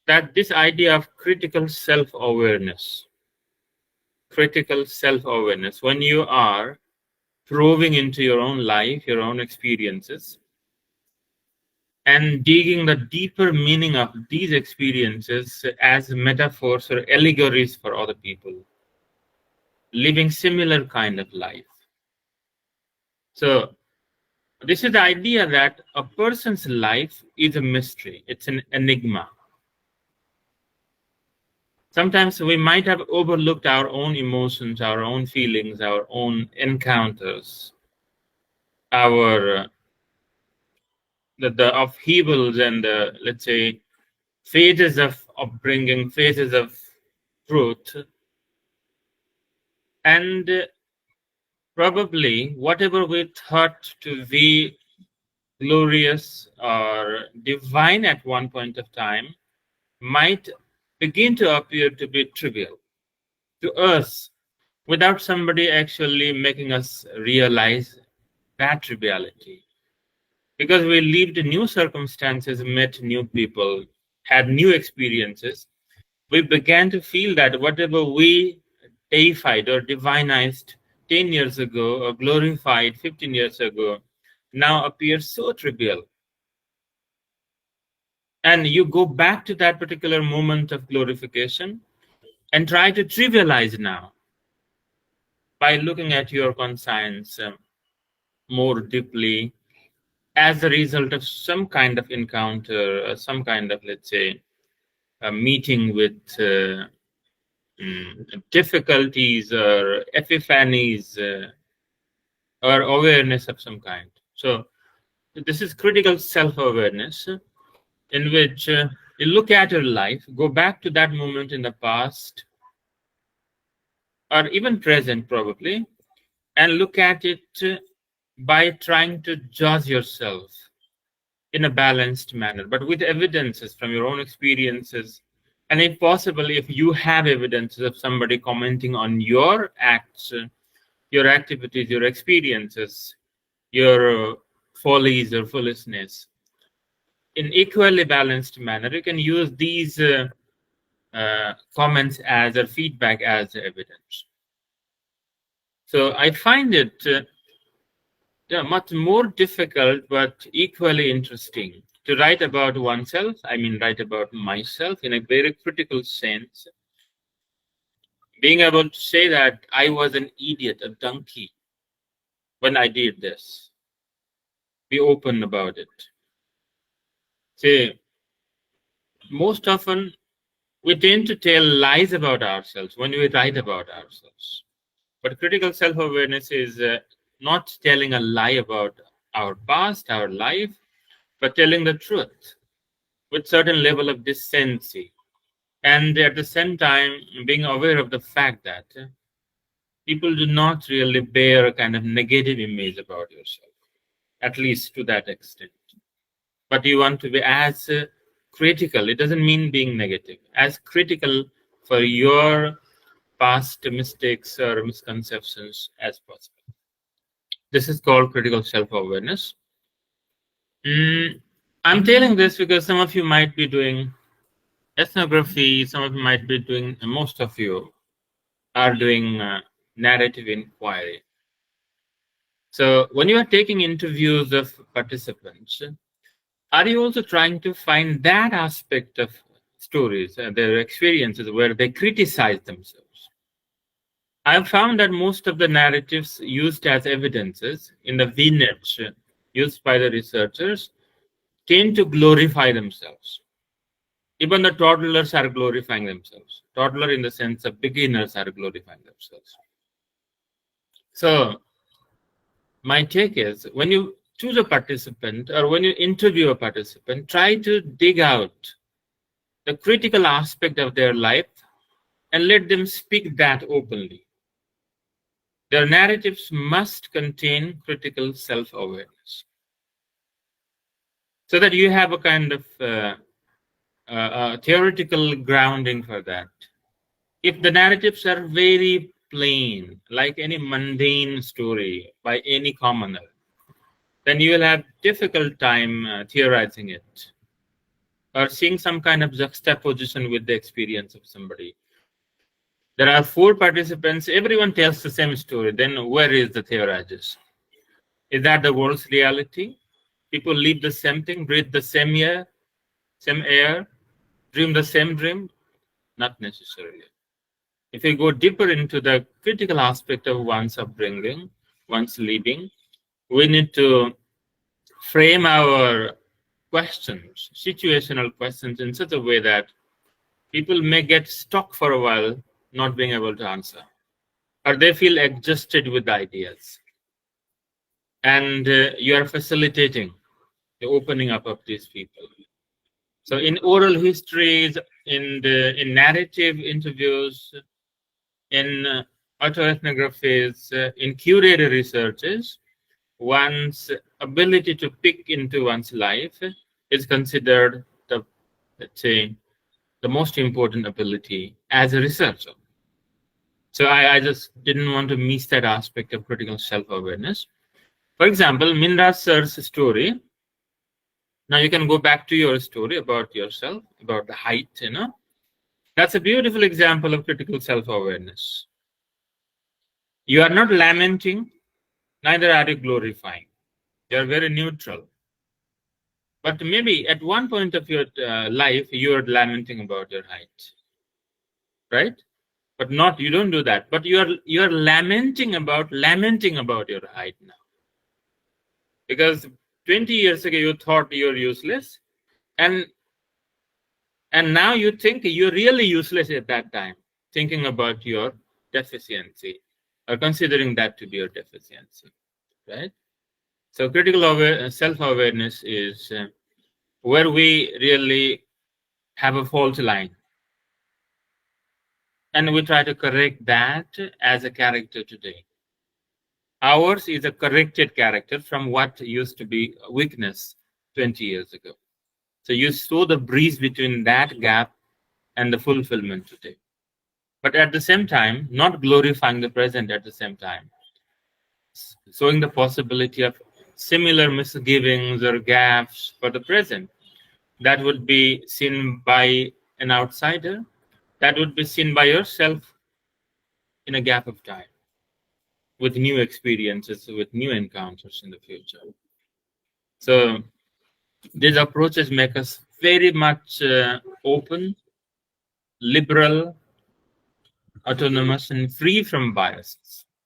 that this idea of critical self-awareness, when you are probing into your own life, your own experiences, and digging the deeper meaning of these experiences as metaphors or allegories for other people living similar kind of life. So this is the idea that a person's life is a mystery. It's an enigma. Sometimes we might have overlooked our own emotions, our own feelings, our own encounters, our the upheavals and the, let's say, phases of upbringing, phases of growth, and probably whatever we thought to be glorious or divine at one point of time might begin to appear to be trivial to us without somebody actually making us realize that triviality. Because we lived in new circumstances, met new people, had new experiences, we began to feel that whatever we deified or divinized 10 years ago or glorified 15 years ago now appears so trivial. And you go back to that particular moment of glorification and try to trivialize now by looking at your conscience more deeply as a result of some kind of encounter, some kind of, let's say, a meeting with difficulties or epiphanies or awareness of some kind. So this is critical self-awareness in which you look at your life, go back to that moment in the past or even present probably, and look at it by trying to judge yourself in a balanced manner, but with evidences from your own experiences. And if possible, if you have evidences of somebody commenting on your acts, your activities, your experiences, your follies or foolishness, in equally balanced manner, you can use these comments as or feedback as evidence. So I find it much more difficult but equally interesting to write about oneself, write about myself in a very critical sense. Being able to say that I was an idiot, a donkey, when I did this. Be open about it. Say, most often we tend to tell lies about ourselves when we write about ourselves. But critical self-awareness is not telling a lie about our past, our life, but telling the truth with certain level of decency. And at the same time, being aware of the fact that people do not really bear a kind of negative image about yourself, at least to that extent. But you want to be as critical, it doesn't mean being negative, as critical for your past mistakes or misconceptions as possible. This is called critical self-awareness. I'm telling this because some of you might be doing ethnography, some of you might be doing, most of you are doing narrative inquiry. So when you are taking interviews of participants, are you also trying to find that aspect of stories, their experiences where they criticize themselves? I've found that most of the narratives used as evidences in the vignettes used by the researchers tend to glorify themselves. Even the toddlers are glorifying themselves. Toddler in the sense of beginners are glorifying themselves. So my take is when you choose a participant or when you interview a participant, try to dig out the critical aspect of their life and let them speak that openly. Their narratives must contain critical self-awareness so that you have a kind of theoretical grounding for that. If the narratives are very plain, like any mundane story by any commoner, then you will have difficult time theorizing it. or seeing some kind of juxtaposition with the experience of somebody. There are 4 participants, everyone tells the same story. Then where is the theorizers? Is that the world's reality? People live the same thing, breathe the same air, dream the same dream? Not necessarily. If we go deeper into the critical aspect of one's upbringing, one's living, we need to frame our questions, situational questions, in such a way that people may get stuck for a while not being able to answer, or they feel exhausted with the ideas. And you are facilitating the opening up of these people. So in oral histories, in narrative interviews, in autoethnographies, in curated researches, one's ability to pick into one's life is considered the, let's say, the most important ability as a researcher. So I just didn't want to miss that aspect of critical self-awareness. For example, Minraj sir's story. Now you can go back to your story about yourself, about the height, That's a beautiful example of critical self-awareness. You are not lamenting, neither are you glorifying. You are very neutral. But maybe at one point of your life, you are lamenting about your height, right? But not, you don't do that. But you are lamenting about your height now. Because 20 years ago, you thought you're useless. And now you think you're really useless at that time, thinking about your deficiency or considering that to be your deficiency, right? So critical self-awareness is where we really have a fault line. And we try to correct that as a character today. Ours is a corrected character from what used to be a weakness 20 years ago. So you saw the breeze between that gap and the fulfillment today. But at the same time, not glorifying the present at the same time. Showing the possibility of similar misgivings or gaps for the present. That would be seen by an outsider. That would be seen by yourself in a gap of time, with new experiences, with new encounters in the future. So these approaches make us very much open, liberal, autonomous, and free from biases.